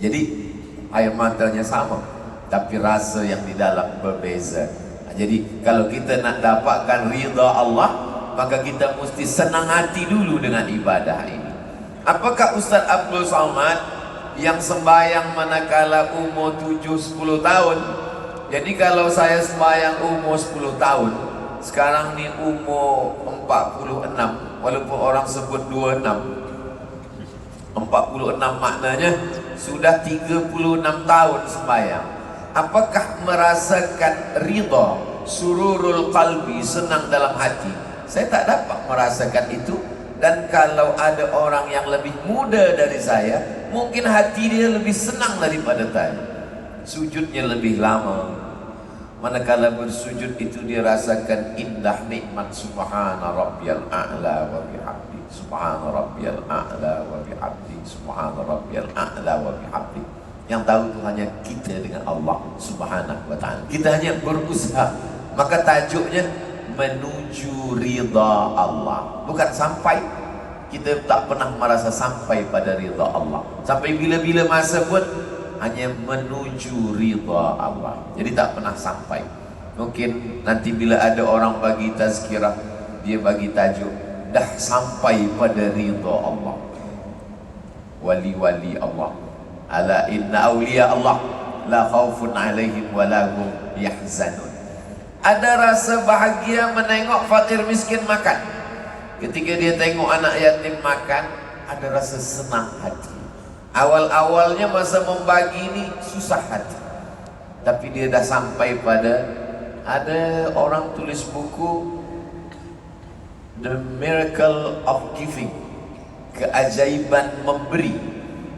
Jadi air matanya sama, tapi rasa yang di dalam berbeza. Jadi kalau kita nak dapatkan ridha Allah, maka kita mesti senang hati dulu dengan ibadah ini. Apakah Ustaz Abdul Somad yang sembahyang manakala umur 7-10 tahun? Jadi kalau saya sembahyang umur 10 tahun, sekarang ni umur 46, walaupun orang sebut 26, 46 maknanya sudah 36 tahun sembahyang. Apakah merasakan ridha, sururul qalbi, senang dalam hati? Saya tak dapat merasakan itu. Dan kalau ada orang yang lebih muda dari saya, mungkin hati dia lebih senang daripada saya. Sujudnya lebih lama, manakala bersujud itu dia rasakan indah nikmat subhana rabbiyal a'la wa bihamdi, subhana rabbiyal a'la wa bihamdi, subhana rabbiyal a'la wa bihamdi. Yang tahu itu hanya kita dengan Allah subhanahu wa ta'ala. Kita hanya berusaha. Maka tajuknya menuju ridha Allah, bukan sampai. Kita tak pernah merasa sampai pada ridha Allah. Sampai bila-bila masa pun hanya menuju ridha Allah. Jadi tak pernah sampai. Mungkin nanti bila ada orang bagi tazkirah, dia bagi tajuk dah sampai pada ridha Allah. Wali-wali Allah, ala inna awliya Allah la khaufun alaihim wa la hum yahzanun. Ada rasa bahagia menengok fakir miskin makan. Ketika dia tengok anak yatim makan, ada rasa senang hati. Awal-awalnya masa membagi ini susah hati, tapi dia dah sampai pada, ada orang tulis buku The Miracle of Giving, keajaiban memberi.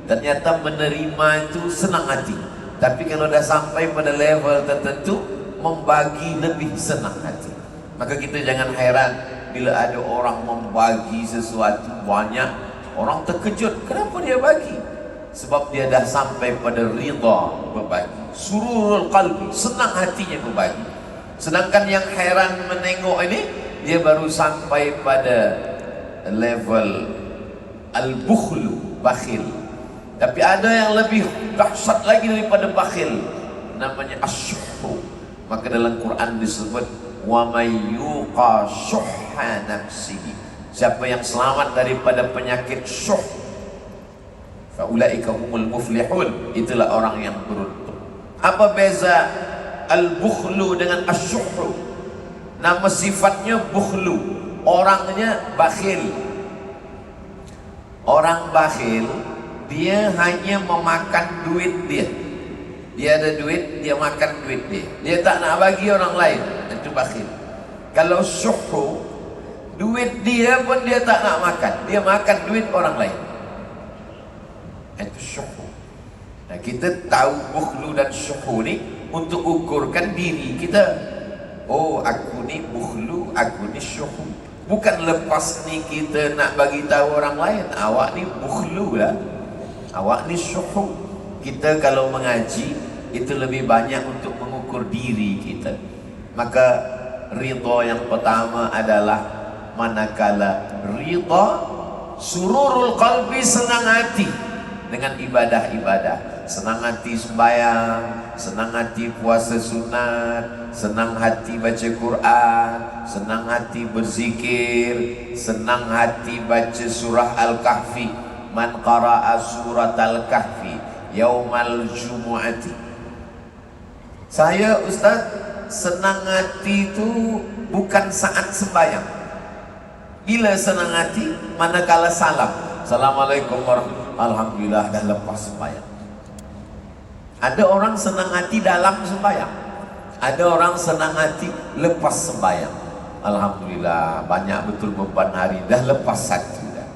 Ternyata menerima itu senang hati, tapi kalau dah sampai pada level tertentu, membagi lebih senang hati. Maka kita jangan heran bila ada orang membagi sesuatu banyak, orang terkejut, kenapa dia bagi? Sebab dia dah sampai pada ridha berbagi, sururul qalbi, senang hatinya berbagi. Sedangkan yang heran menengok ini, dia baru sampai pada level al-bukhlu, bakhil. Tapi ada yang lebih dahsyat lagi daripada bakhil, namanya asyuhu. Maka dalam Quran disebut wa may yuqa syuhha nafsihi, siapa yang selamat daripada penyakit syuh, fa ulaika humul muflihun, itulah orang yang beruntung. Apa beza al-bukhlu dengan asyuhu? Nama sifatnya bukhlu, orangnya bakhil. Orang bakhil dia hanya memakan duit dia. Dia ada duit, dia makan duit dia. Dia tak nak bagi orang lain. Itu bakhil. Kalau syuhu, duit dia pun dia tak nak makan. Dia makan duit orang lain. Itu syuhu. Nah, kita tahu bukhlu dan syuhu ni untuk ukurkan diri kita. Oh, aku ni bukhlu, aku ni syuhu. Bukan lepas ni kita nak bagi tahu orang lain, awak ni bukhlu lah, awak ni syuhu. Kita kalau mengaji itu lebih banyak untuk mengukur diri kita. Maka ridha yang pertama adalah manakala ridha sururul qalbi, senang hati dengan ibadah-ibadah, senang hati sembahyang, senang hati puasa sunat, senang hati baca Quran, senang hati berzikir, senang hati baca surah Al-Kahfi. Man qara'a surat Al-Kahfi yaumal jumu'ati. Saya Ustaz, senang hati itu bukan saat sembahyang. Bila senang hati? Manakala salam, Assalamualaikum warahmatullahi wabarakatuh, alhamdulillah dah lepas sembahyang. Ada orang senang hati dalam sembahyang, ada orang senang hati lepas sembahyang. Alhamdulillah banyak betul beban hari, dah lepas satu dah.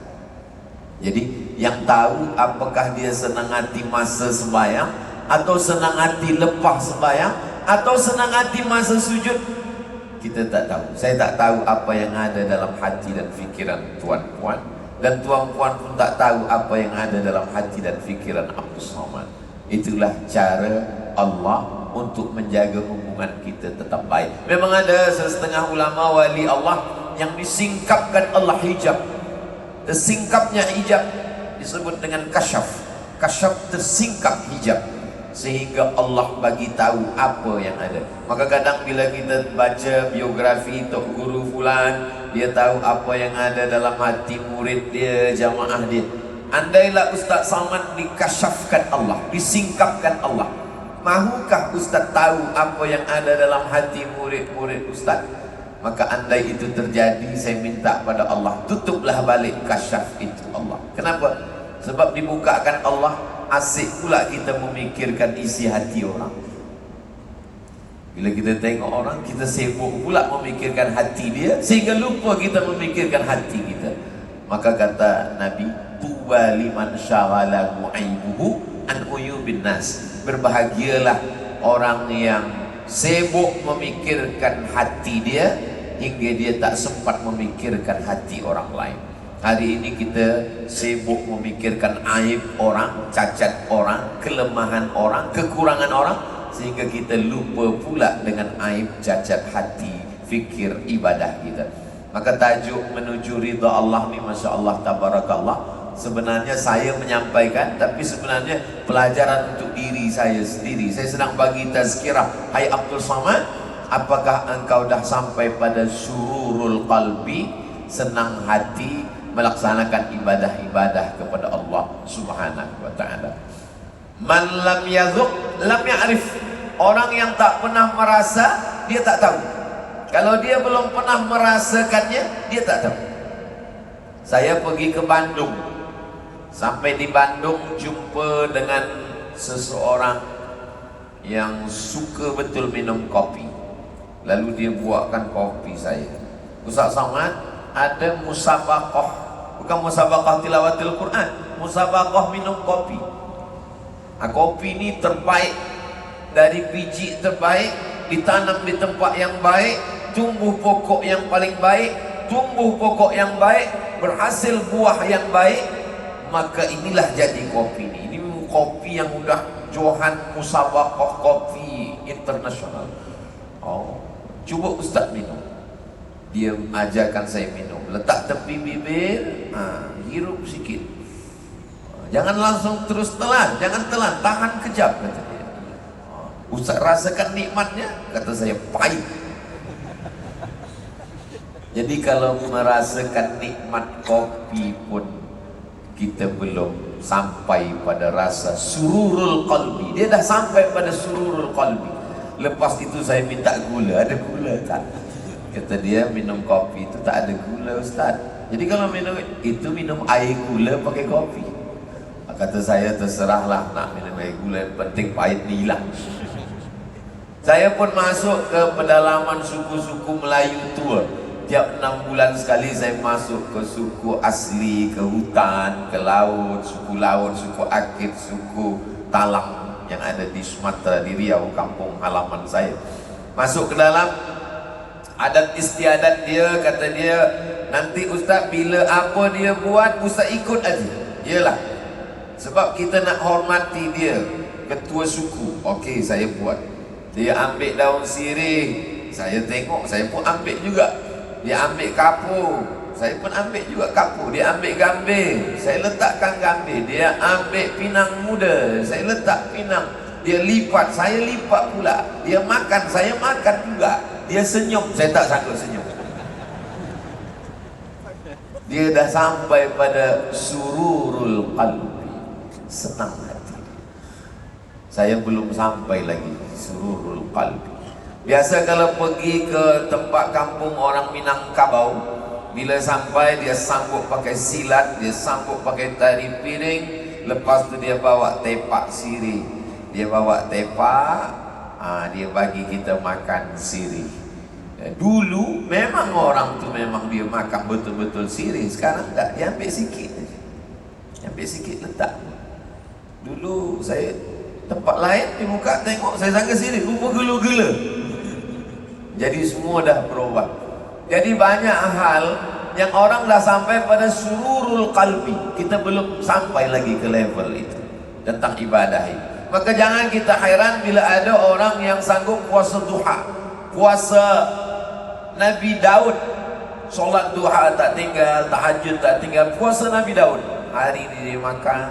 Jadi yang tahu apakah dia senang hati masa sembahyang, atau senang hati lepas sembahyang, atau senang hati masa sujud, kita tak tahu. Saya tak tahu apa yang ada dalam hati dan fikiran tuan-puan, dan tuan-puan pun tak tahu apa yang ada dalam hati dan fikiran Abdul Somad. Itulah cara Allah untuk menjaga hubungan kita tetap baik. Memang ada setengah ulama wali Allah yang disingkapkan Allah hijab. Singkapnya hijab disebut dengan kasyaf. kasyaf, tersingkap hijab, sehingga Allah bagi tahu apa yang ada. Maka kadang bila kita baca biografi Tok Guru Fulan, dia tahu apa yang ada dalam hati murid dia, jamaah dia. Andailah Ustaz Somad dikasyafkan Allah, disingkapkan Allah, mahukah Ustaz tahu apa yang ada dalam hati murid-murid Ustaz? Maka andai itu terjadi, saya minta pada Allah, tutuplah balik kasyaf itu Allah. Kenapa? Sebab dibukakan Allah, asik pula kita memikirkan isi hati orang. Bila kita tengok orang, kita sibuk pula memikirkan hati dia, sehingga lupa kita memikirkan hati kita. Maka kata Nabi, tuba liman syaghalahu aibuhu an uyubin nas. Berbahagialah orang yang sibuk memikirkan hati dia hingga dia tak sempat memikirkan hati orang lain. Hari ini kita sibuk memikirkan aib orang, cacat orang, kelemahan orang, kekurangan orang, sehingga kita lupa pula dengan aib, cacat hati, fikir, ibadah kita. Maka tajuk menuju ridha Allah ni, Masya Allah, Tabarakallah, sebenarnya saya menyampaikan, tapi sebenarnya pelajaran untuk diri saya sendiri. Saya sedang bagi tazkirah. Hai Abdul Somad, apakah engkau dah sampai pada sururul qalbi, senang hati melaksanakan ibadah-ibadah kepada Allah Subhanahu wa ta'ala. Man lam yazuq lam ya'rif. Orang yang tak pernah merasa, dia tak tahu. Kalau dia belum pernah merasakannya, dia tak tahu. Saya pergi ke Bandung. Sampai di Bandung jumpa dengan seseorang yang suka betul minum kopi. Lalu dia buatkan kopi saya. Ustaz Somad, ada musabaqah, bukan musabaqah tilawatil Quran, musabaqah minum kopi. Kopi ini terbaik, dari biji terbaik, ditanam di tempat yang baik, tumbuh pokok yang paling baik, tumbuh pokok yang baik, berhasil buah yang baik, maka inilah jadi kopi ini. Ini kopi yang udah Johan musabaqah kopi internasional. Oh, coba Ustaz minum. Dia ajarkan saya minum, letak tepi bibir, hirup sikit, jangan langsung terus telan, jangan telan, tahan kejap, kata dia. Ustaz rasakan nikmatnya, kata saya, pahit. Jadi kalau merasakan nikmat kopi pun kita belum sampai pada rasa sururul qalbi. Dia dah sampai pada sururul qalbi. Lepas itu saya minta gula, ada gula tak? Kata dia, minum kopi itu tak ada gula Ustaz. Jadi kalau minum itu, minum air gula pakai kopi. Kata saya, terserahlah nak minum air gula, yang penting pahit ni hilang. Saya pun masuk ke pedalaman suku-suku Melayu tua. Tiap 6 bulan sekali saya masuk ke suku asli, ke hutan, ke laut, suku Akit, suku Talang yang ada di Sumatera, di Riau, kampung halaman saya. Masuk ke dalam, adat istiadat dia, kata dia, nanti Ustaz bila apa dia buat, Ustaz ikut aja. Yalah, sebab kita nak hormati dia, ketua suku. Okey, saya buat. Dia ambil daun sirih, saya tengok, saya pun ambil juga. Dia ambil kapur, saya pun ambil juga kapur. Dia ambil gambir, saya letakkan gambir. Dia ambil pinang muda, saya letak pinang. Dia lipat, saya lipat pula. Dia makan, saya makan juga. Dia senyum, saya tak sanggup senyum. Dia dah sampai pada sururul qalbi, senang hati. Saya belum sampai lagi sururul qalbi. Biasa kalau pergi ke tempat kampung orang Minangkabau, bila sampai dia sambut pakai silat, dia sambut pakai tari piring, lepas tu dia bawa tepak sirih. Dia bawa tepak, dia bagi kita makan sirih. Dulu memang orang tu memang dia makan betul-betul sirih. Sekarang tak, dia ambil sikit aja. Dia ambil sikit letak. Dulu saya tempat lain dia buka tengok, saya sangka sirih, rupa gula-gula. Jadi semua dah berubah. Jadi banyak hal yang orang dah sampai pada sururul qalbi, kita belum sampai lagi ke level itu tentang ibadah ini. Maka jangan kita hairan bila ada orang yang sanggup puasa duha, puasa Nabi Daud, solat duha tak tinggal, tahajud tak tinggal, puasa Nabi Daud. Hari ini dia makan,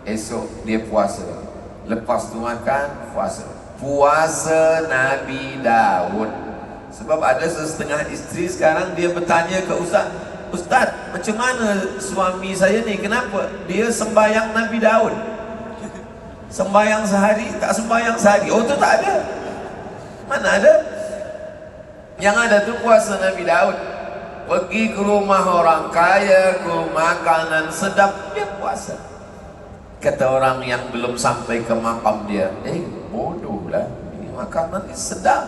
esok dia puasa, lepas tu makan, puasa. Puasa Nabi Daud. Sebab ada setengah isteri sekarang dia bertanya ke Ustaz, Ustaz, macam mana suami saya ni, kenapa dia sembahyang Nabi Daud? Sembahyang sehari, tak sembahyang sehari. Oh, tu tak ada. Mana ada? Yang ada tu puasa Nabi Daud. Pergi ke rumah orang kaya, ke makanan sedap, dia puasa. Kata orang yang belum sampai ke makam dia, bodoh lah, ini makanan ini sedap.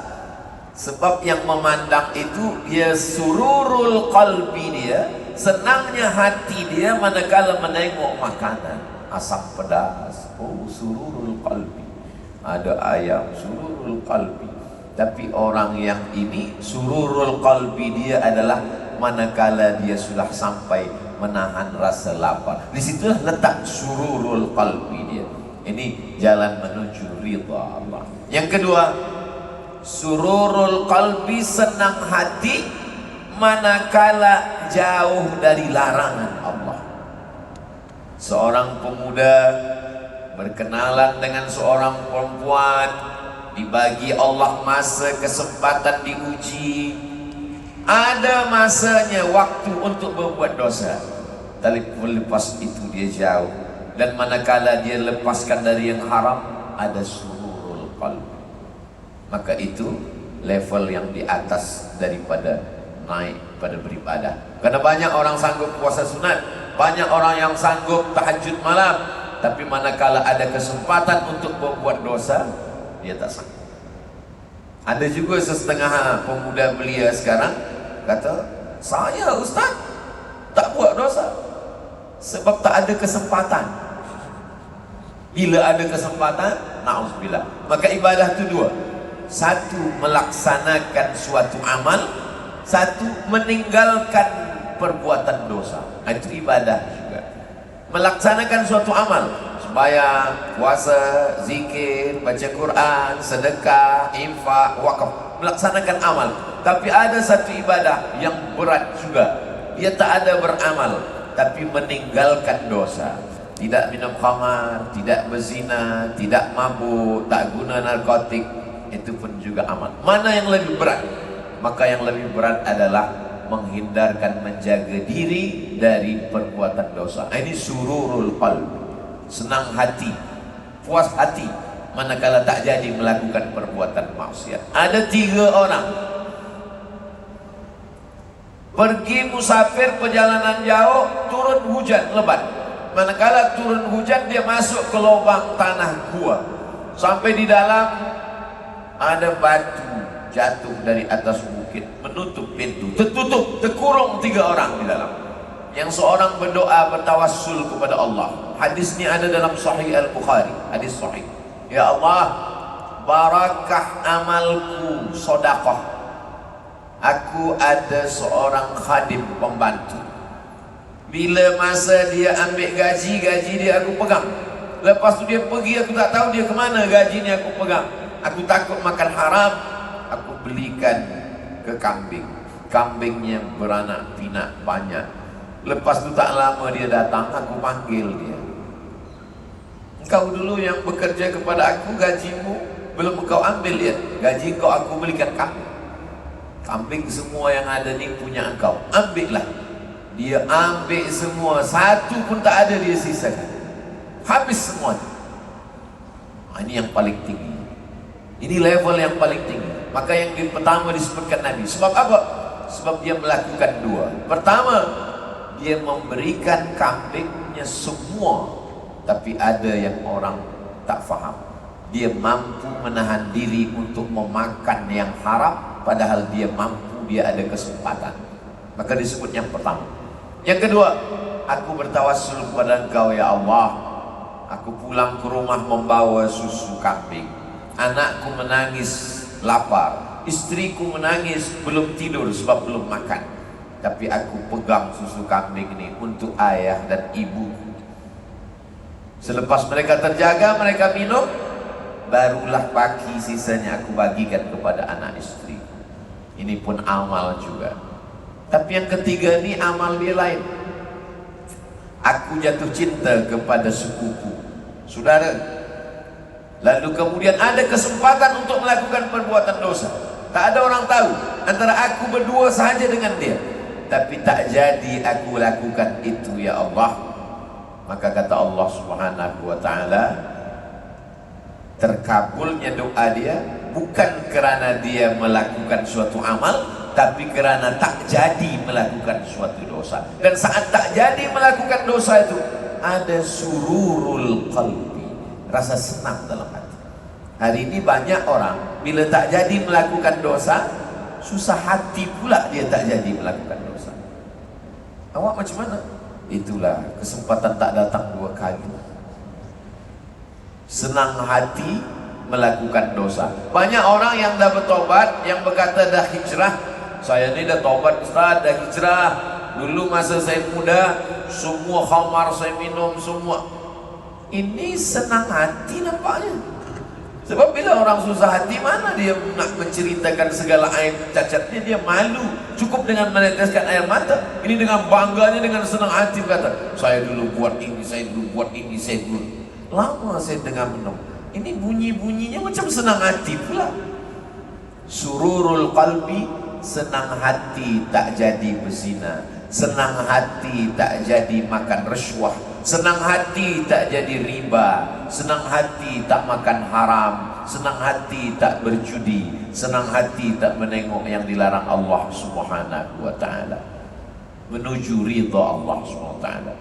Sebab yang memandang itu dia sururul qalbi, dia senangnya hati dia manakala menengok makanan asam pedas. Oh, sururul qalbi, ada ayam sururul qalbi. Tapi orang yang ini sururul qalbi dia adalah manakala dia sudah sampai menahan rasa lapar. Di situlah letak sururul qalbi dia. Ini jalan menuju ridha Allah. Yang kedua, sururul qalbi, senang hati manakala jauh dari larangan Allah. Seorang pemuda berkenalan dengan seorang perempuan, dibagi Allah masa kesempatan diuji. Ada masanya waktu untuk berbuat dosa, tapi lepas itu dia jauh. Dan manakala dia lepaskan dari yang haram, ada sururul qalbi. Maka itu level yang di atas daripada naik pada beribadah. Karena banyak orang sanggup puasa sunat, banyak orang yang sanggup tahajud malam, tapi manakala ada kesempatan untuk berbuat dosa, dia tak sanggup. Ada juga setengah pemuda belia sekarang kata, saya Ustaz tak buat dosa sebab tak ada kesempatan. Bila ada kesempatan, na'udzubillah. Maka ibadah itu dua. Satu, melaksanakan suatu amal. Satu, meninggalkan perbuatan dosa. Itu ibadah juga. Melaksanakan suatu amal, sembahyang, puasa, zikir, baca Quran, sedekah, infak, wakaf, melaksanakan amal. Tapi ada satu ibadah yang berat juga. Dia tak ada beramal, tapi meninggalkan dosa. Tidak minum khamar, tidak berzina, tidak mabuk, tak guna narkotik. Itu pun juga amal. Mana yang lebih berat? Maka yang lebih berat adalah menghindarkan, menjaga diri dari perbuatan dosa. Ini sururul qalbi, senang hati, puas hati manakala tak jadi melakukan perbuatan maksiat. Ada 3 orang pergi musafir perjalanan jauh, turun hujan lebat. Manakala turun hujan, dia masuk ke lubang tanah gua. Sampai di dalam ada batu jatuh dari atas bukit, menutup pintu, tertutup, terkurung 3 orang di dalam. Yang seorang berdoa bertawassul kepada Allah. Hadis ini ada dalam Sahih Al-Bukhari, hadis sahih. Ya Allah, barakah amalku, sedekah. Aku ada seorang khadim pembantu. Bila masa dia ambil gaji, gaji dia aku pegang. Lepas tu dia pergi, aku tak tahu dia kemana gaji ni aku pegang. Aku takut makan haram, aku belikan ke kambing. Kambingnya beranak pinak banyak. Lepas tu tak lama dia datang, aku panggil dia. Engkau dulu yang bekerja kepada aku, gajimu belum engkau ambil ya. Gaji engkau aku belikan kambing. Kambing semua yang ada ni punya engkau, ambillah. Dia ambil semua, satu pun tak ada dia sisakan. Habis semua. Ini yang paling tinggi. Ini level yang paling tinggi. Maka yang pertama disebutkan Nabi. Sebab apa? Sebab dia melakukan 2. Pertama, dia memberikan kambingnya semua. Tapi ada yang orang tak faham. Dia mampu menahan diri untuk memakan yang haram, padahal dia mampu, dia ada kesempatan. Maka disebut yang pertama. Yang kedua, aku bertawassul kepada engkau ya Allah. Aku pulang ke rumah membawa susu kambing. Anakku menangis lapar, istriku menangis belum tidur sebab belum makan. Tapi aku pegang susu kambing ini untuk ayah dan ibuku. Selepas mereka terjaga, mereka minum, barulah pagi sisanya aku bagikan kepada anak istri. Ini pun amal juga. Tapi yang ketiga ini amal dia lain. Aku jatuh cinta kepada sukuku. saudara. Lalu kemudian ada kesempatan untuk melakukan perbuatan dosa, tak ada orang tahu, antara aku berdua saja dengan dia, tapi tak jadi aku lakukan itu ya Allah. Maka kata Allah Subhanahu wa ta'ala, terkabulnya doa dia bukan kerana dia melakukan suatu amal, tapi kerana tak jadi melakukan suatu dosa. Dan saat tak jadi melakukan dosa itu ada sururul qalbi, rasa senang dalam hati. Hari ini banyak orang bila tak jadi melakukan dosa, susah hati pula dia tak jadi melakukan dosa. Awak macam mana? Itulah kesempatan tak datang dua kali. Senang hati melakukan dosa. Banyak orang yang dah bertobat, yang berkata dah hijrah, saya ni dah tobat Ustaz, dah hijrah. Dulu masa saya muda, semua khamar saya minum semua. Ini senang hati nampaknya. Sebab bila orang susah hati, mana dia nak menceritakan segala aib cacatnya, dia malu. Cukup dengan meneteskan air mata. Ini dengan bangganya, dengan senang hati berkata, saya dulu buat ini, saya dulu buat ini, saya dulu. Lama saya dengar minum. Ini bunyi-bunyinya macam senang hati pula. Sururul qalbi, senang hati tak jadi berzina, senang hati tak jadi makan rasuah, senang hati tak jadi riba, senang hati tak makan haram, senang hati tak berjudi, senang hati tak menengok yang dilarang Allah Subhanahu wa ta'ala, menuju ridha Allah Subhanahu wa ta'ala.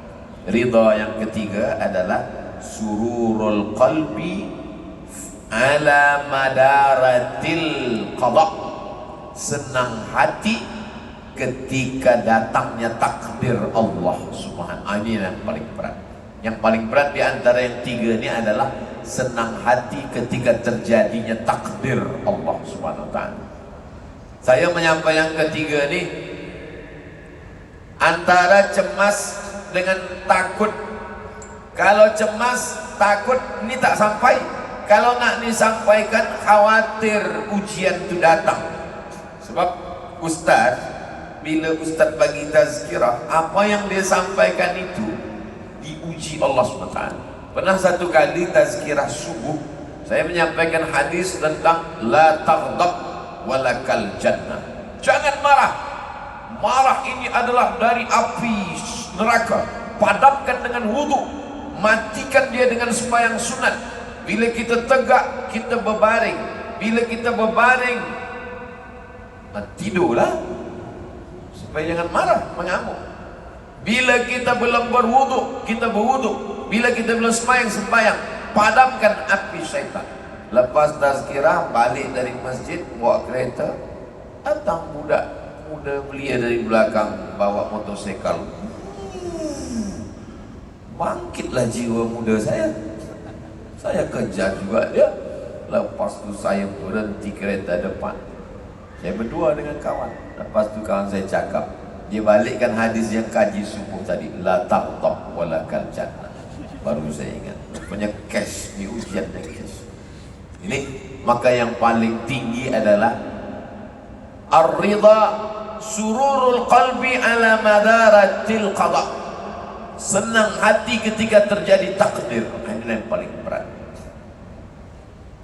Ridha yang ketiga adalah sururul qalbi ala madaratil qada, senang hati ketika datangnya takdir Allah Subhanahu. Ini yang paling berat. Yang paling berat di antara yang tiga ini adalah senang hati ketika terjadinya takdir Allah Subhanahu wa ta'ala. Saya menyampaikan yang ketiga ini antara cemas dengan takut. Kalau cemas, takut, ini tak sampai. Kalau nak disampaikan, khawatir ujian itu datang. Sebab Ustaz, bila Ustaz bagi tazkirah, apa yang dia sampaikan itu diuji Allah SWT. Pernah satu kali tazkirah subuh, saya menyampaikan hadis tentang la taghdab walakal jannah. Jangan marah. Marah ini adalah dari api neraka. Padamkan dengan wudu, matikan dia dengan sembahyang sunat. Bila kita tegak, kita berbaring. Bila kita berbaring, tidurlah supaya jangan marah, mengamuk. Bila kita belum berwudu, kita berwudu. Bila kita belum sembahyang, padamkan api syaitan. Lepas tazkirah, balik dari masjid, bawa kereta, datang budak muda belia dari belakang bawa motosikal. Bangkitlah jiwa muda saya. Saya kejar juga dia. Lepas tu saya berhenti kereta depan. Saya berdua dengan kawan. Lepas tu kawan saya cakap, dia balikkan hadis yang kaji subuh tadi, la taghdab walakal jannah. Baru saya ingat, punya cash di ujian dan cash. Ini maka yang paling tinggi adalah ar-ridha, sururul qalbi ala madaratil qada. Senang hati ketika terjadi takdir. Ini yang paling berat.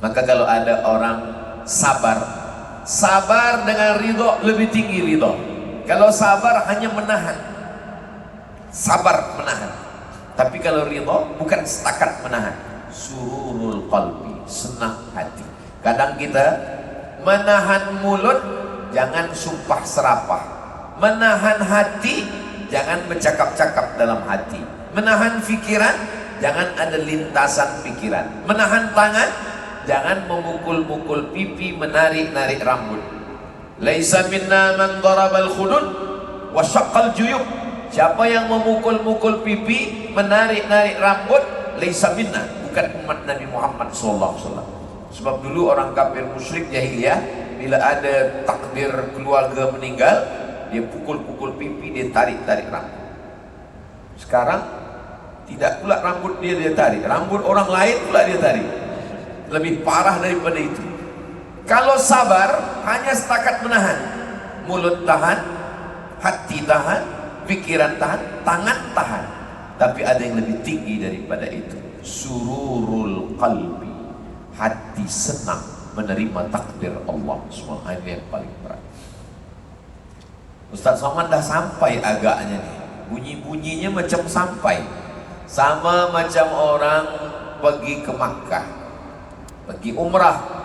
Maka kalau ada orang sabar, sabar dengan ridho lebih tinggi ridho. Kalau sabar hanya menahan, sabar menahan. Tapi kalau ridho bukan setakat menahan, sururul qalbi, senang hati. Kadang kita menahan mulut, jangan sumpah serapah. Menahan hati, jangan bercakap-cakap dalam hati. Menahan pikiran, jangan ada lintasan pikiran. Menahan tangan, jangan memukul-mukul pipi, menarik-narik rambut. Laisa minna man darabal khudud wa syaqqal juyub. Siapa yang memukul-mukul pipi, menarik-narik rambut, laisa minna, bukan umat Nabi Muhammad sallallahu alaihi wasallam. Sebab dulu orang kafir musyrik jahiliyah, bila ada takdir keluarga meninggal, dia pukul-pukul pipi, dia tarik-tarik rambut. Sekarang tidak pula rambut dia tarik, rambut orang lain pula dia tarik. Lebih parah daripada itu. Kalau sabar hanya setakat menahan, mulut tahan, hati tahan, pikiran tahan, tangan tahan. Tapi ada yang lebih tinggi daripada itu, sururul qalbi, hati senang menerima takdir Allah SWT. Ini yang paling berat. Ustaz Somad dah sampai agaknya nih, bunyi-bunyinya macam sampai, sama macam orang pergi ke Makkah, pergi umrah.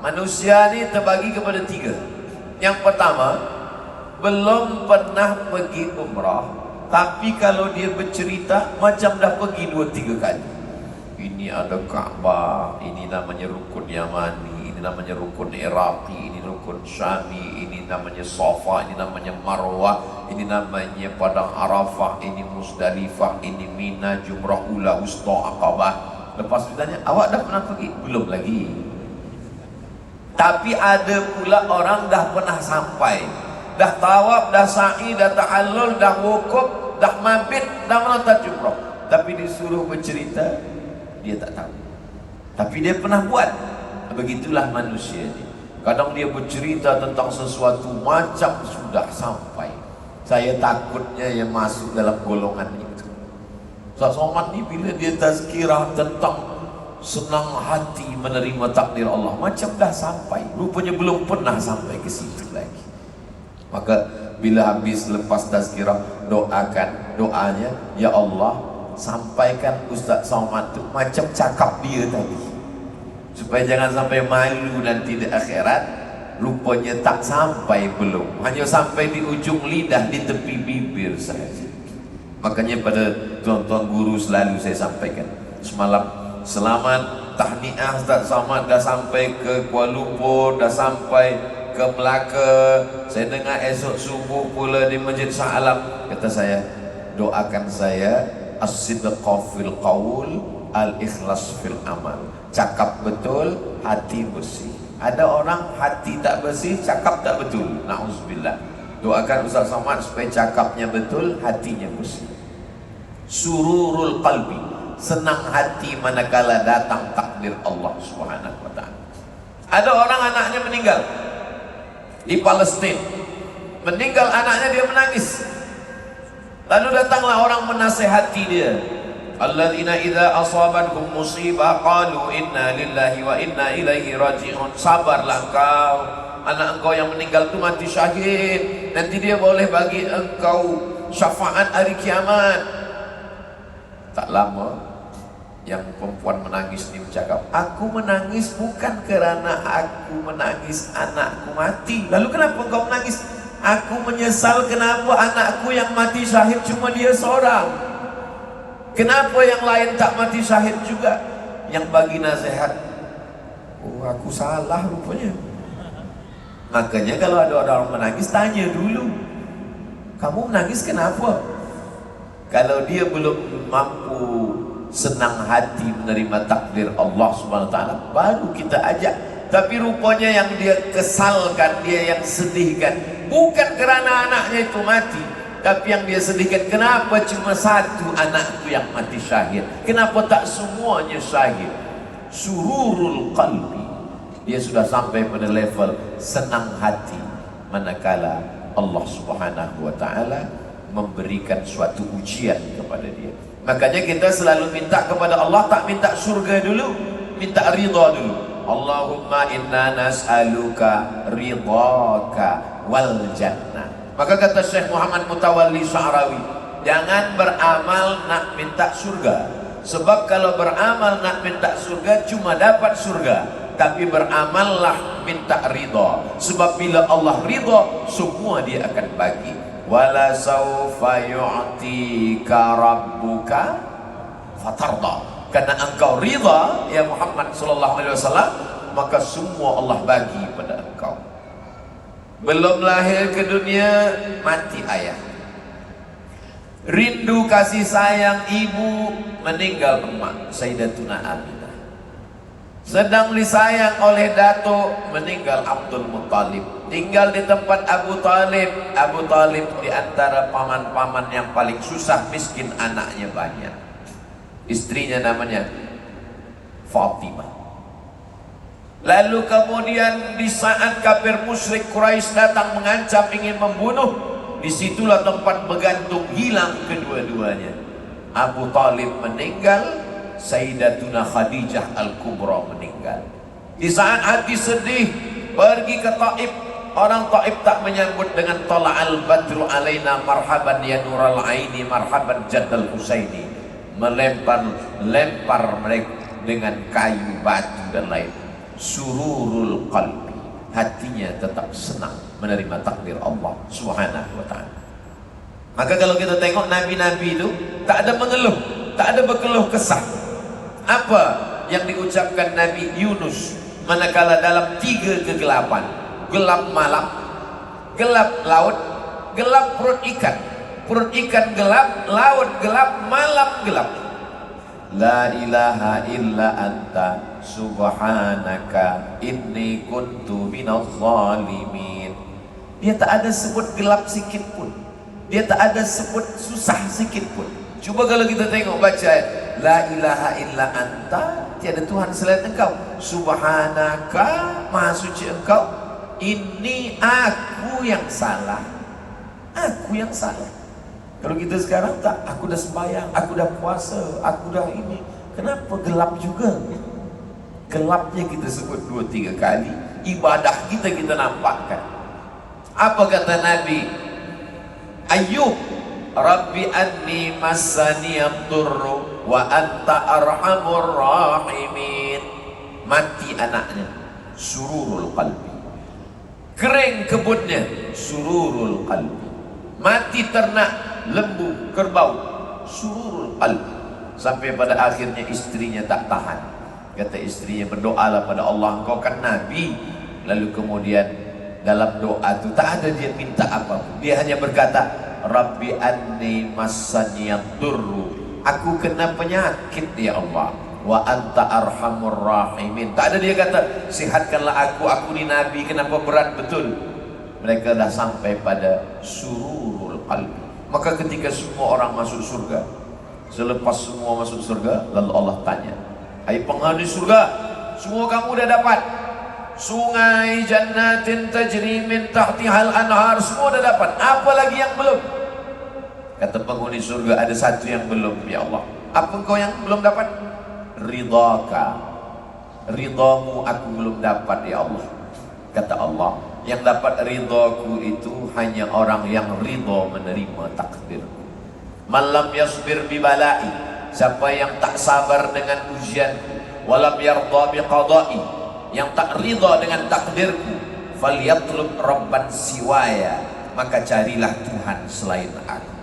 Manusia ni terbagi kepada tiga. Yang pertama, belum pernah pergi umrah, tapi kalau dia bercerita macam dah pergi 2-3 kali. Ini ada Ka'bah, ini namanya rukun Yamani, ini namanya rukun Iraqi, ini rukun Syami, ini namanya Safa, ini namanya Marwah, ini namanya Padang Arafah, ini Musdalifah, ini Mina, Jumrah Ula, Wusta, Aqabah. Lepas ditanya, awak dah pernah pergi? Belum lagi. Tapi ada pula orang dah pernah sampai, dah tawaf, dah sa'i, dah ta'allul, dah wukuf, dah mabit, dah melontar jumrah, tapi disuruh bercerita, dia tak tahu. Tapi dia pernah buat. Begitulah manusia ni. Kadang dia bercerita tentang sesuatu macam sudah sampai. Saya takutnya yang masuk dalam golongan itu. Ustaz Somad ni bila dia tazkirah tentang senang hati menerima takdir Allah, macam dah sampai, rupanya belum pernah sampai ke situ lagi. Maka bila habis lepas tazkirah, doakan doanya, ya Allah, sampaikan Ustaz Somad tu macam cakap dia tadi, supaya jangan sampai malu nanti di akhirat. Rupanya tak sampai, belum, hanya sampai di ujung lidah, di tepi bibir saja. Makanya pada tuan-tuan guru selalu saya sampaikan, semalam selamat tahniah Ustaz Somad dah sampai ke Kuala Lumpur, dah sampai ke Melaka. Saya dengar esok subuh pula di Masjid Shah Alam. Kata saya, doakan saya as-sidqa fil qaul, al-ikhlas fil amal. Cakap betul, hati bersih. Ada orang hati tak bersih, cakap tak betul. Na'udzubillah. Doakan Ustaz Somad supaya cakapnya betul, hatinya bersih. Sururul qalbi, senang hati manakala datang takdir Allah Subhanahu wa ta'ala. Ada orang anaknya meninggal di Palestina, meninggal anaknya, dia menangis. Lalu datanglah orang menasehati dia, alladzina idza asabatkum musibah qalu inna lillahi wa inna ilaihi raji'un. Sabarlah engkau, anak engkau yang meninggal itu mati syahid, nanti dia boleh bagi engkau syafaat hari kiamat. Tak lama yang perempuan menangis ini bercakap, aku menangis bukan kerana aku menangis anakku mati. Lalu kenapa engkau menangis? Aku menyesal kenapa anakku yang mati syahid cuma dia seorang. Kenapa yang lain tak mati syahid juga? Yang bagi nasihat, oh aku salah rupanya. Makanya kalau ada orang menangis, tanya dulu, kamu menangis kenapa? Kalau dia belum mampu senang hati menerima takdir Allah Subhanahu wa ta'ala, baru kita ajak. Tapi rupanya yang dia kesalkan, dia yang sedihkan, bukan kerana anaknya itu mati, tapi yang dia sedihkan, kenapa cuma satu anakku yang mati syahid, kenapa tak semuanya syahid. Sururul qalbi, dia sudah sampai pada level senang hati manakala Allah Subhanahu wa ta'ala memberikan suatu ujian kepada dia. Makanya kita selalu minta kepada Allah, tak minta surga dulu, minta ridha dulu. Allahumma inna nas'aluka ridhaka wal jannah. Maka kata Syekh Muhammad Mutawalli Sya'rawi, jangan beramal nak minta surga, sebab kalau beramal nak minta surga cuma dapat surga, tapi beramallah minta ridha, sebab bila Allah ridha, semua dia akan bagi. Wala sawfa yu'tika rabbuka fatarda. Karena engkau ridha ya Muhammad sallallahu alaihi wasallam, maka semua Allah bagi pada engkau. Belum lahir ke dunia, mati ayah. Rindu kasih sayang ibu, meninggal emak Sayyidatuna Aminah. Sedang disayang oleh datuk, meninggal Abdul Muttalib. Tinggal di tempat Abu Talib. Abu Talib di antara paman-paman yang paling susah, miskin, anaknya banyak. Istrinya namanya Fatimah. Lalu kemudian di saat kafir musyrik Quraisy datang mengancam ingin membunuh, disitulah tempat bergantung hilang kedua-duanya. Abu Talib meninggal, Sayyidatuna Khadijah Al-Kubra meninggal. Di saat hati sedih, pergi ke Taif. Orang Taif tak menyambut dengan Tala'al badru alaina marhaban ya nural aini marhaban jaddal Husaini. Melempar mereka dengan kayu, batu dan lain. Sururul qalbi, hatinya tetap senang menerima takdir Allah Subhanahu wa ta'ala. Maka kalau kita tengok nabi-nabi itu tak ada mengeluh, tak ada berkeluh kesah. Apa yang diucapkan Nabi Yunus manakala dalam 3 kegelapan, gelap malam, gelap laut, gelap perut ikan gelap, laut gelap, malam gelap. La ilaha illa anta subhanaka inni kuntu minadh zalimin. Dia tak ada sebut gelap sikit pun, dia tak ada sebut susah sikit pun. Cuba kalau kita tengok baca la ilaha illa anta, tiada Tuhan selain engkau, subhanaka, maha suci engkau, ini aku yang salah, aku yang salah. Kalau kita sekarang tak, aku dah sembahyang, aku dah puasa, aku dah ini, kenapa gelap juga? Gelapnya kita sebut 2-3 kali, ibadah kita nampakkan. Apa kata Nabi Ayub? Rabbi anni massani ad-durru wa anta arhamur rahimin. Mati anaknya, sururul qalbi. Kering kebunnya, sururul qalbi. Mati ternak, lembu, kerbau, sururul qalbi. Sampai pada akhirnya istrinya tak tahan. Kata istrinya, berdoalah pada Allah, engkau kan Nabi. Lalu kemudian dalam doa itu tak ada dia minta apapun. Dia hanya berkata, Rabbi anni massani ad-durru, aku kena penyakit ya Allah, wa anta arhamur rahimin. Tak ada dia kata, sihatkanlah aku ni Nabi, kenapa berat betul. Mereka dah sampai pada sururul qalbi. Maka ketika semua orang masuk surga, selepas semua masuk surga, lalu Allah tanya, hai penghuni surga, semua kamu dah dapat sungai jannatin tajri min tahtihal anhar, semua dah dapat, apa lagi yang belum? Kata penghuni surga, ada satu yang belum ya Allah. Apa engkau yang belum dapat? Ridhaka, ridhamu aku belum dapat ya Allah. Kata Allah, yang dapat ridhaku itu hanya orang yang ridha menerima takdirku. Man lam yasbir bi balai, siapa yang tak sabar dengan ujianku, walam yarda bi qada'i, yang tak ridha dengan takdirku, falyatlub rabban siwaya, maka carilah Tuhan selain aku.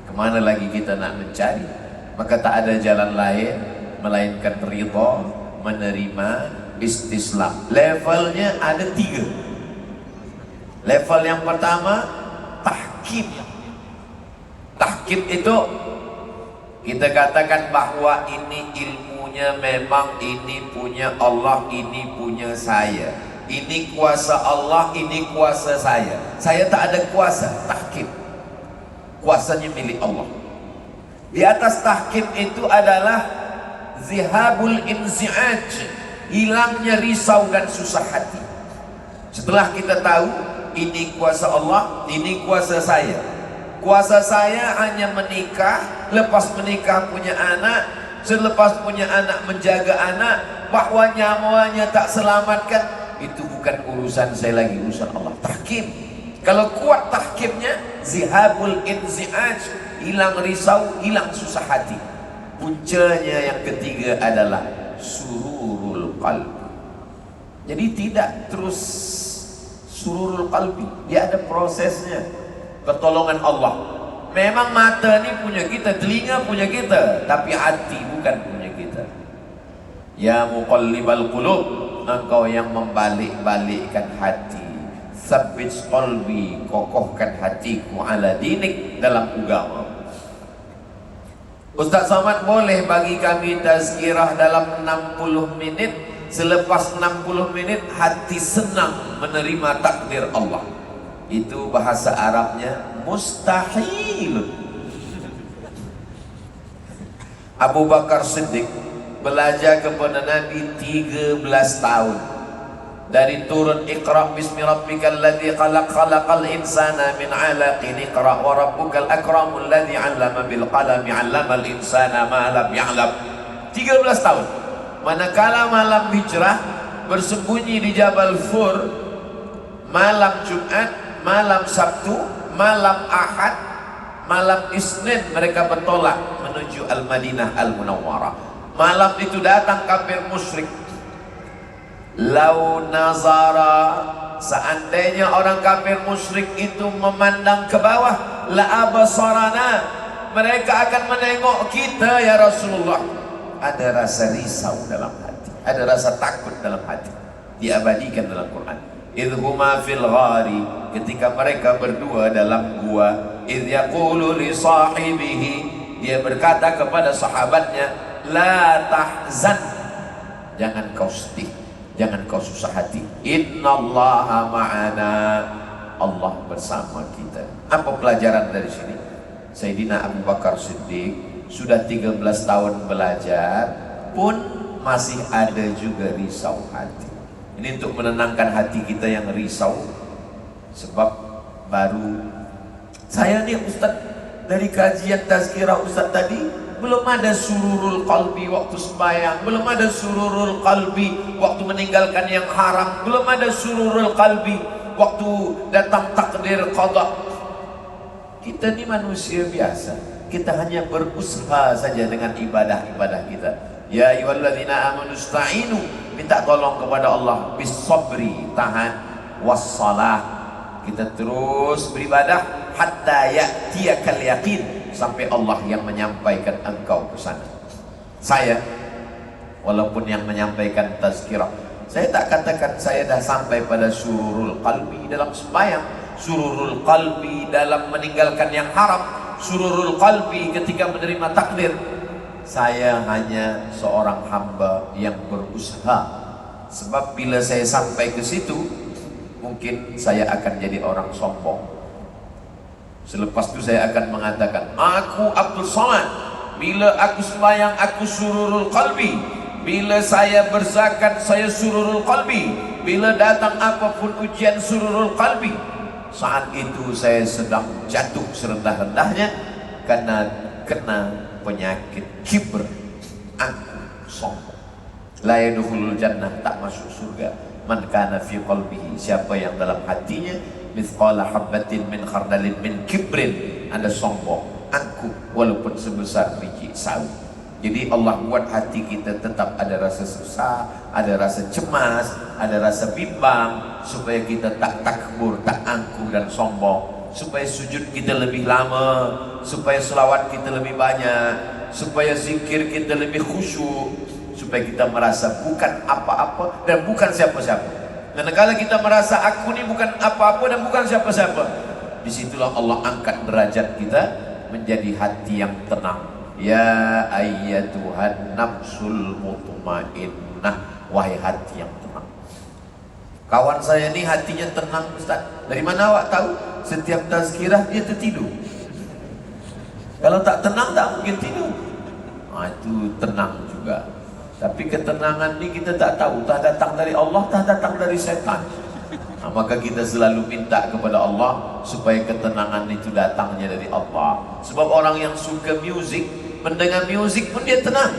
Kemana lagi kita nak mencari? Maka tak ada jalan lain melainkan ridha, menerima, istislam. Levelnya ada 3. Level yang pertama, tahkim. Tahkim itu kita katakan bahwa ini ilmunya memang ini punya Allah, ini punya saya, ini kuasa Allah, ini kuasa saya tak ada kuasa. Tahkim, kuasanya milik Allah. Di atas tahkim itu adalah zihabul inzi'aj, hilangnya risau dan susah hati. Setelah kita tahu ini kuasa Allah, ini kuasa saya. Kuasa saya hanya menikah, lepas menikah punya anak, selepas punya anak menjaga anak, bahwa nyawanya tak selamatkan, itu bukan urusan saya lagi, urusan Allah. Tahkim. Kalau kuat tahkimnya, zihabul inzi'aj, hilang risau, hilang susah hati. Puncanya yang ketiga adalah sururul qalbi. Jadi tidak terus sururul qalbi, dia ada prosesnya. Pertolongan Allah. Memang mata ni punya kita, telinga punya kita, tapi hati bukan punya kita. Ya muqallibal qulub, engkau yang membalik-balikkan hati. Tsabbit qalbi, kokohkan hatiku ala dinik, dalam agama. Ustaz Somad, boleh bagi kami tazkirah dalam 60 minit? Selepas 60 menit hati senang menerima takdir Allah. Itu bahasa Arabnya mustahil. Abu Bakar Siddiq belajar kepada Nabi 13 tahun. Dari turun Iqra bismi rabbikal ladzi khalaq, khalaqal insana min 'alaqin, Iqra wa rabbukal akramul ladzi 'allama bil qalami 'allamal insana ma lam ya'lam. 13 tahun. Manakala malam hijrah bersembunyi di Jabal Fur, malam Jumat, malam Sabtu, malam Ahad, malam Isnin mereka bertolak menuju Al-Madinah Al-Munawwarah. Malam itu datang kafir musyrik. Lau nazara, seandainya orang kafir musyrik itu memandang ke bawah, la abasarana, mereka akan menengok kita ya Rasulullah. Ada rasa risau dalam hati, ada rasa takut dalam hati, diabadikan dalam Quran. Idhuma fil ghari, ketika mereka berdua dalam gua. Idh yaqulu li sahibihi, dia berkata kepada sahabatnya, la tahzan, jangan kau sedih, jangan kau susah hati. Innallaha ma'ana, Allah bersama kita. Apa pelajaran dari sini? Sayyidina Abu Bakar Siddiq sudah 13 tahun belajar pun masih ada juga risau hati. Ini untuk menenangkan hati kita yang risau. Sebab baru saya nih Ustaz, dari kajian tazkirah Ustaz tadi, belum ada sururul qalbi waktu sembahyang, belum ada sururul qalbi waktu meninggalkan yang haram, belum ada sururul qalbi waktu datang takdir qada. Kita ini manusia biasa, kita hanya berusaha saja dengan ibadah-ibadah kita. Ya ayyuhalladzina amanu ista'inu, minta tolong kepada Allah, bis sabri, tahan, wassalah, kita terus beribadah hatta ya'tiyakal yaqin, sampai Allah yang menyampaikan engkau ke sana. Saya walaupun yang menyampaikan tazkirah, saya tak katakan saya dah sampai pada sururul qalbi dalam sembahyang, sururul qalbi dalam meninggalkan yang haram, sururul qalbi ketika menerima takdir. Saya hanya seorang hamba yang berusaha. Sebab bila saya sampai ke situ, mungkin saya akan jadi orang sombong. Selepas itu saya akan mengatakan, aku Abdul Somad, bila aku sembahyang aku sururul qalbi, bila saya berzakat saya sururul qalbi, bila datang apapun ujian sururul qalbi. Saat itu saya sedang jatuh serendah-rendahnya karena kena penyakit kibr, aku sombong. La yadkhulul jannah, tak masuk surga, man kana fi qalbihi, siapa yang dalam hatinya mithqala habatin min khardalin min kibrin, ada sombong, aku walaupun sebesar biji sawi. Jadi Allah buat hati kita tetap ada rasa susah, ada rasa cemas, ada rasa bimbang, supaya kita tak takbur, tak angkuh dan sombong, supaya sujud kita lebih lama, supaya selawat kita lebih banyak, supaya zikir kita lebih khusyuk, supaya kita merasa bukan apa-apa dan bukan siapa-siapa. Dan kalau kita merasa aku ini bukan apa-apa dan bukan siapa-siapa, disitulah Allah angkat derajat kita menjadi hati yang tenang. Ya ayyatuhan nafsul mutmainnah, wahai hati yang tenang. Kawan saya ini hatinya tenang Ustaz. Dari mana awak tahu? Setiap tazkirah dia tertidur. Kalau tak tenang tak mungkin tidur. Itu tenang juga. Tapi ketenangan ini kita tak tahu, tak datang dari Allah, tak datang dari setan. Maka kita selalu minta kepada Allah supaya ketenangan itu datangnya dari Allah. Sebab orang yang suka musik, mendengar musik pun dia tenang.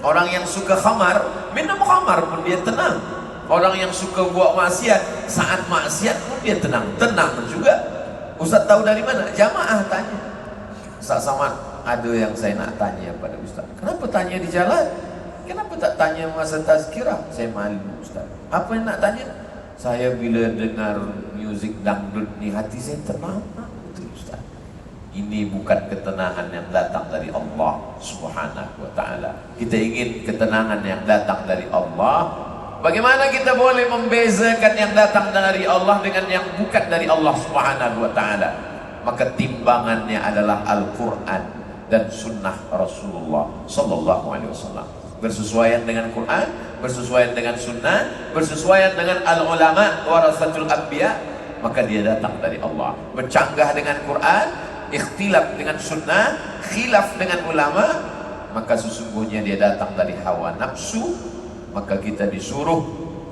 Orang yang suka khamar, minum khamar pun dia tenang. Orang yang suka buat maksiat, saat maksiat pun dia tenang. Tenang juga. Ustaz tahu dari mana? Jamaah tanya. Ustaz Samad, ada yang saya nak tanya pada Ustaz. Kenapa tanya di jalan? Kenapa tak tanya masa tazkirah? Saya malu Ustaz. Apa yang nak tanya? Saya bila dengar muzik dangdut ni, hati saya tenang. Betul Ustaz. Ini bukan ketenangan yang datang dari Allah Subhanahu wa ta'ala. Kita ingin ketenangan yang datang dari Allah. Bagaimana kita boleh membezakan yang datang dari Allah dengan yang bukan dari Allah Subhanahu wa ta'ala? Maka timbangannya adalah Al-Quran dan Sunnah Rasulullah Sallallahu Alaihi Wasallam. Bersesuaian dengan Quran, bersesuaian dengan Sunnah, bersesuaian dengan al-ulama warasatul anbiya, maka dia datang dari Allah. Bercanggah dengan Quran, ikhtilaf dengan Sunnah, khilaf dengan ulama, maka sesungguhnya dia datang dari hawa nafsu. Maka kita disuruh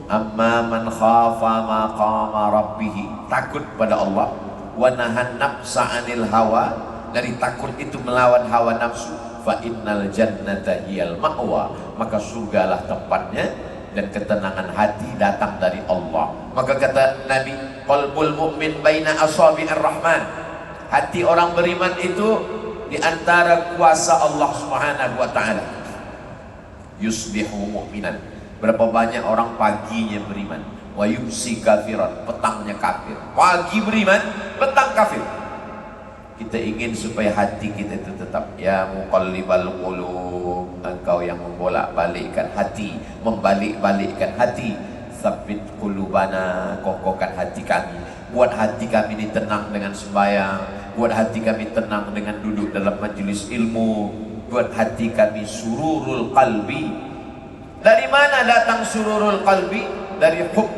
amma man khafa maqama rabbih, takut pada Allah, wa nahan nafsa anil hawa, dari takut itu melawan hawa nafsu, fa innal jannata hiyal ma'wa, maka surgalah tempatnya dan ketenangan hati datang dari Allah. Maka kata Nabi, qalbul mu'min baina asabi'ir rahman, hati orang beriman itu di antara kuasa Allah Subhanahu wa taala. Yusbihu mu'minan, berapa banyak orang paginya beriman, wa yumsi kafiran, petangnya kafir. Pagi beriman, petang kafir. Kita ingin supaya hati kita itu tetap, ya muqallibal qulub, engkau yang membolak-balikkan hati, membalik-balikkan hati, tsabbit qulubana, kokohkan hati kami, buat hati kami ini tenang dengan sembahyang, buat hati kami tenang dengan duduk dalam majelis ilmu, buat hati kami sururul qalbi. Dari mana datang sururul qalbi? Dari hub,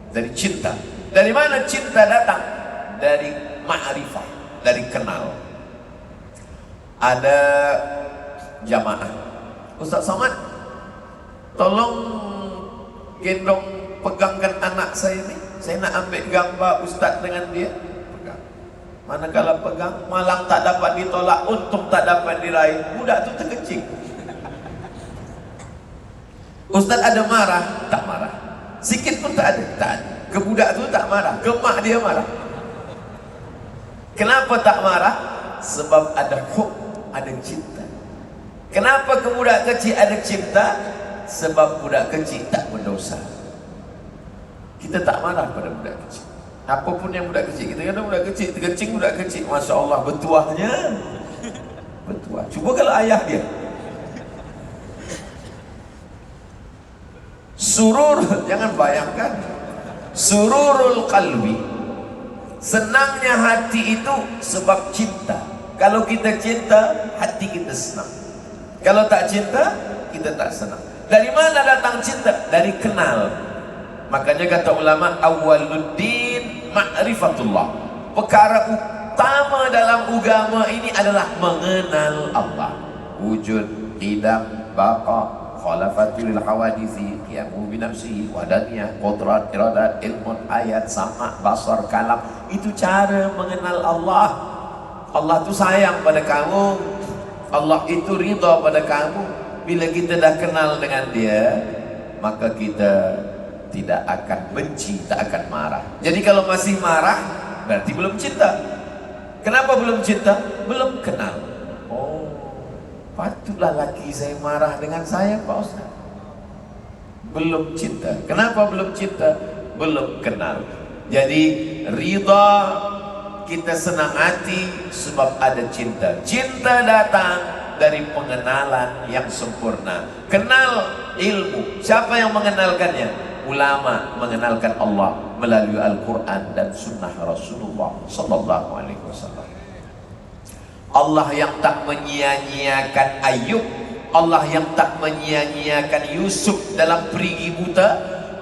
dari cinta. Dari mana cinta datang? Dari ma'rifah, dari kenal. Ada jamaah, Ustaz Somad, tolong gendong, pegangkan anak saya ini, saya nak ambil gambar Ustaz dengan dia. Pegang. Manakala pegang, malang tak dapat ditolak, untung tak dapat diraih. Budak tu terkencing. Ustaz ada marah? Tak marah. Sikit pun tak ada? Tak ada. Ke budak tu tak marah, ke mak dia marah. Kenapa tak marah? Sebab ada hub, ada cinta. Kenapa ke budak kecil ada cinta? Sebab budak kecil tak berdosa. Kita tak marah pada budak kecil. Apapun yang budak kecil, kita kata budak kecil terkencing, budak kecil, Masya Allah, bertuahnya bertuah. Cuba kalau ayah dia surur, jangan bayangkan, sururul qalbi, senangnya hati itu sebab cinta. Kalau kita cinta, hati kita senang. Kalau tak cinta, kita tak senang. Dari mana datang cinta? Dari kenal. Makanya kata ulama, awwaluddin ma'rifatullah. Perkara utama dalam agama ini adalah mengenal Allah. Wujud, qidam, baqa, khalafatul hawadisi, qiyamu binafsihi, wadaniyah, qudrat, iradat, ilmun, ayat, sama, basar, kalam. Itu cara mengenal Allah. Allah itu sayang pada kamu, Allah itu ridha pada kamu. Bila kita dah kenal dengan dia, maka kita tidak akan benci, tak akan marah. Jadi kalau masih marah, berarti belum cinta. Kenapa belum cinta? Belum kenal. Oh, patutlah laki saya marah dengan saya, Pak Ustaz. Belum cinta. Kenapa belum cinta? Belum kenal. Jadi ridha, kita senang hati sebab ada cinta. Cinta datang dari pengenalan yang sempurna. Kenal ilmu. Siapa yang mengenalkannya? Ulama mengenalkan Allah melalui Al-Quran dan Sunnah Rasulullah Sallallahu Alaihi Wasallam. Allah yang tak menyia-nyiakan Ayub, Allah yang tak menyia-nyiakan Yusuf dalam perigi buta,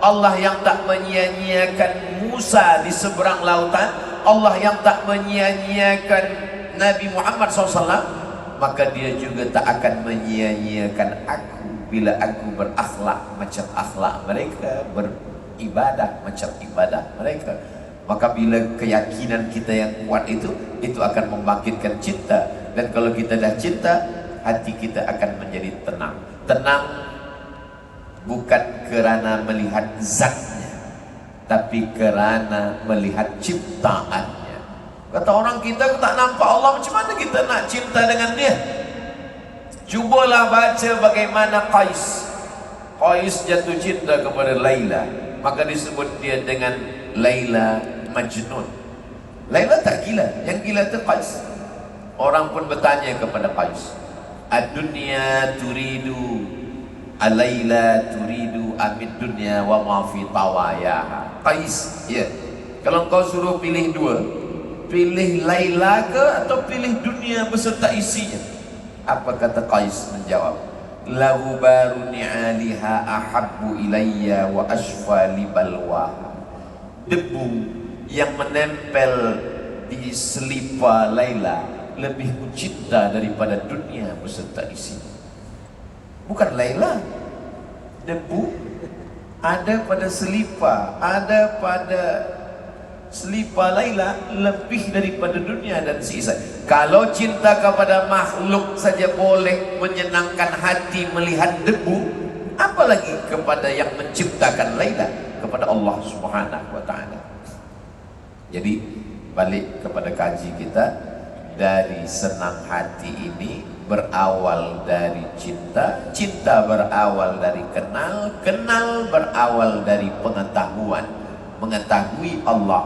Allah yang tak menyia-nyiakan Musa di seberang lautan, Allah yang tak menyia-nyiakan Nabi Muhammad SAW, maka dia juga tak akan menyia-nyiakan aku bila aku berakhlak macam akhlak mereka, beribadah macam ibadah mereka. Maka bila keyakinan kita yang kuat itu akan membangkitkan cinta. Dan kalau kita dah cinta, hati kita akan menjadi tenang. Tenang bukan kerana melihat zatnya, tapi kerana melihat ciptaannya. Kata orang, kita tak nampak Allah, macam mana kita nak cinta dengan dia? Cubalah baca bagaimana Qais jatuh cinta kepada Laila, maka disebut dia dengan Laila Majnun. Laila tak gila, yang gila itu Qais. Orang pun bertanya kepada Qais, ad-dunya turidu, al-laila turidu, amid dunya wa ma fi tawayaha. Qais, ya, kalau kau suruh pilih dua, pilih Laila ke atau pilih dunia beserta isinya? Apa kata Qais menjawab? Lahu baru ni'aliha ahabbu ilayya wa ashfa li balwaha. Debu yang menempel di selipar Laila lebih kucinta daripada dunia beserta isinya. Bukan Laila, debu ada pada selipar, ada pada selipar Laila lebih daripada dunia dan seisi. Kalau cinta kepada makhluk saja boleh menyenangkan hati melihat debu, apalagi kepada yang menciptakan Laila, kepada Allah Subhanahu wa taala. Jadi balik kepada kaji kita, dari senang hati ini berawal dari cinta, cinta berawal dari kenal, kenal berawal dari pengetahuan, mengetahui Allah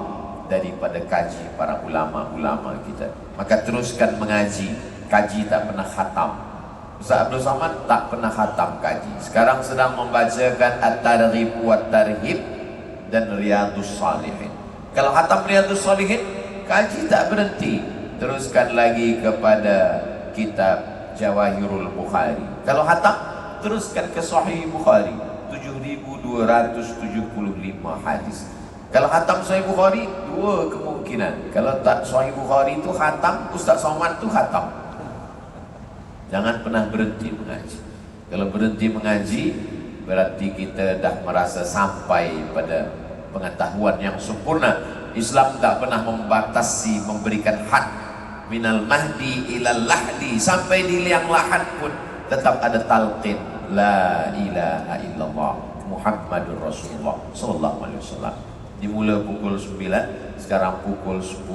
daripada kaji para ulama-ulama kita. Maka teruskan mengaji, kaji tak pernah khatam. Ustaz Abdul Samad tak pernah khatam kaji. Sekarang sedang membacakan At-Targhib wa Tarhib dan Riyadhus Shalihin. Kalau khatam Riyadhus Shalihin, kaji tak berhenti. Teruskan lagi kepada kitab Jawahirul Bukhari. Kalau khatam, teruskan ke Sahih Bukhari, 7275 hadis. Kalau khatam Sahih Bukhari, dua kemungkinan. Kalau tak Sahih Bukhari itu khatam, Ustaz Somad itu khatam. Jangan pernah berhenti mengaji. Kalau berhenti mengaji, berarti kita dah merasa sampai pada pengetahuan yang sempurna. Islam tak pernah membatasi, memberikan had. Minal mahdi ilal lahdi, sampai di liang lahat pun tetap ada talqin la ilaha illallah Muhammadur Rasulullah sallallahu alaihi wasallam. Dimula pukul 9, sekarang pukul 10.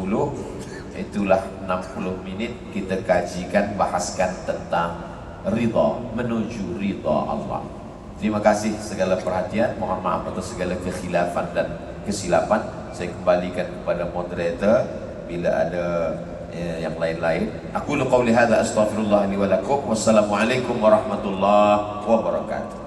Itulah 60 minit kita kajikan, bahaskan tentang ridha, menuju ridha Allah. Terima kasih segala perhatian, mohon maaf atas segala kekhilafan dan kesilapan. Saya kembalikan kepada moderator bila ada yang lain-lain. Aku qauli hadza astaghfirullah li wa lakum. Wassalamualaikum warahmatullahi wabarakatuh.